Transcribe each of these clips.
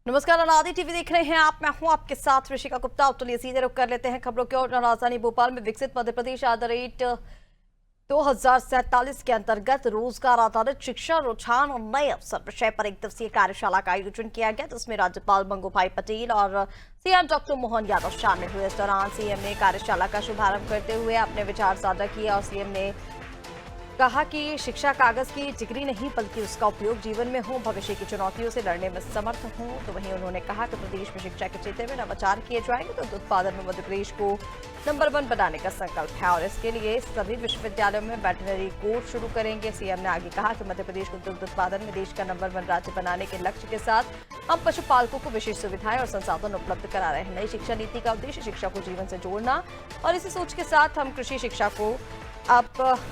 नमस्कार, अनादि टीवी देख रहे हैं आप। मैं हूं आपके साथ ऋषिका गुप्ता। तो चलिए सीधे रुक कर लेते हैं खबरों की ओर। राजधानी भोपाल में विकसित मध्य प्रदेश आधारित 2047 के अंतर्गत रोजगार आधारित शिक्षा रुझान और नए अवसर विषय पर एक दिवसीय कार्यशाला का आयोजन किया गया, जिसमें राज्यपाल बंगूभाई पटेल और सीएम डॉक्टर मोहन यादव शामिल हुए। इस दौरान सीएम ने कार्यशाला का शुभारंभ करते हुए अपने विचार साझा किए और सीएम ने कहा कि शिक्षा कागज की डिग्री नहीं बल्कि उसका उपयोग जीवन में हो, भविष्य की चुनौतियों से लड़ने में समर्थ हो। तो वहीं उन्होंने कहा कि प्रदेश में शिक्षा के क्षेत्र में नवाचार किए जाएंगे तो दुग्ध उत्पादन में मध्य प्रदेश को नंबर 1 बनाने का संकल्प है और इसके लिए सभी विश्वविद्यालयों में वेटरनरी कोर्स शुरू करेंगे। सीएम ने आगे कहा कि मध्य प्रदेश को दुग्ध उत्पादन में देश का नंबर 1 राज्य बनाने के लक्ष्य के साथ हम पशुपालकों को विशेष सुविधाएं और संसाधन उपलब्ध करा रहे हैं। नई शिक्षा नीति का उद्देश्य शिक्षा को जीवन से जोड़ना और इसी सोच के साथ हम कृषि शिक्षा को अब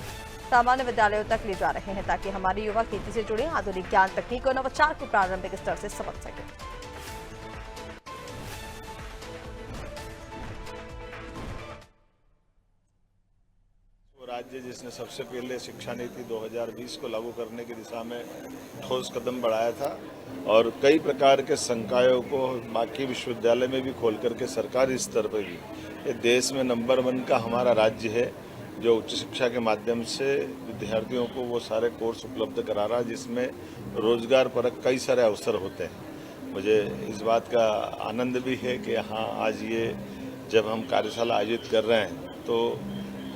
सामान्य विद्यालयों तक ले जा रहे हैं ताकि हमारे युवा खेती से जुड़े आधुनिक ज्ञान, तकनीक और नवाचार को प्रारंभिक स्तर से समझ सकें। राज्य जिसने सबसे पहले शिक्षा नीति 2020 को लागू करने की दिशा में ठोस कदम बढ़ाया था और कई प्रकार के संकायों को बाकी विश्वविद्यालय में भी खोल करके सरकारी स्तर पर भी ये देश में नंबर 1 का हमारा राज्य है, जो उच्च शिक्षा के माध्यम से विद्यार्थियों को वो सारे कोर्स उपलब्ध करा रहा है जिसमें रोजगार परक कई सारे अवसर होते हैं। मुझे इस बात का आनंद भी है कि हाँ, आज ये जब हम कार्यशाला आयोजित कर रहे हैं तो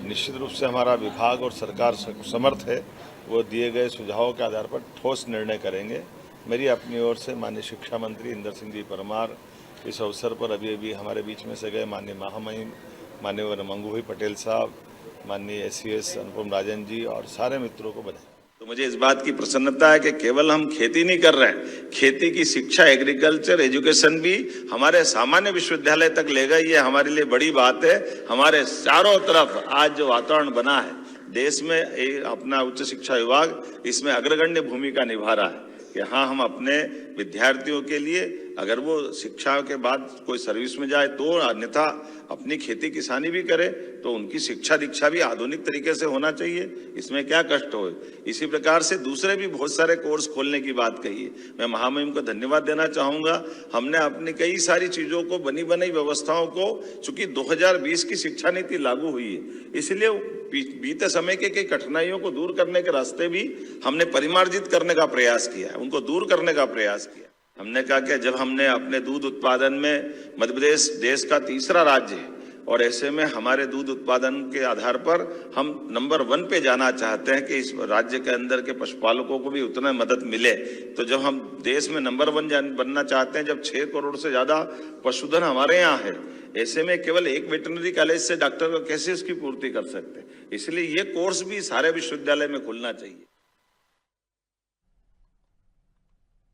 निश्चित रूप से हमारा विभाग और सरकार समर्थ है, वो दिए गए सुझावों के आधार पर ठोस निर्णय करेंगे। मेरी अपनी ओर से माननीय शिक्षा मंत्री इंदर सिंह जी परमार, इस अवसर पर अभी हमारे बीच में से गए माननीय महामहिम माननीय बंगूभाई पटेल साहब, माननीय एससीएस अनुपम राजन जी और सारे मित्रों को बधाई। तो मुझे इस बात की प्रसन्नता है कि केवल हम खेती नहीं कर रहे हैं, खेती की शिक्षा, एग्रीकल्चर, एजुकेशन भी हमारे सामान्य विश्वविद्यालय तक ले गए। ये हमारे लिए बड़ी बात है। हमारे चारों तरफ आज जो वातावरण बना है देश में, अपना उच्च शिक्षा विभाग इसमें अग्रगण्य भूमिका निभा रहा है कि हाँ, हम अपने विद्यार्थियों के लिए अगर वो शिक्षा के बाद कोई सर्विस में जाए तो, अन्यथा अपनी खेती किसानी भी करे तो उनकी शिक्षा दीक्षा भी आधुनिक तरीके से होना चाहिए, इसमें क्या कष्ट हो। इसी प्रकार से दूसरे भी बहुत सारे कोर्स खोलने की बात कही है। मैं महामहिम को धन्यवाद देना चाहूँगा। हमने अपनी कई सारी चीज़ों को, बनी बनाई व्यवस्थाओं को, चूंकि 2020 की शिक्षा नीति लागू हुई है, इसलिए बीते समय के कई कठिनाइयों को दूर करने के रास्ते भी हमने परिमार्जित करने का प्रयास किया है, उनको दूर करने का प्रयास किया। हमने कहा कि जब हमने अपने दूध उत्पादन में मध्य प्रदेश देश का तीसरा राज्य है और ऐसे में हमारे दूध उत्पादन के आधार पर हम नंबर 1 पे जाना चाहते हैं कि इस राज्य के अंदर के पशुपालकों को भी उतना मदद मिले। तो जब हम देश में नंबर 1 बनना चाहते हैं, जब 6 करोड़ से ज्यादा पशुधन हमारे यहाँ है, ऐसे में केवल एक वेटरनरी कॉलेज से डॉक्टर को कैसे उसकी पूर्ति कर सकते हैं। इसलिए ये कोर्स भी सारे विश्वविद्यालय में खुलना चाहिए।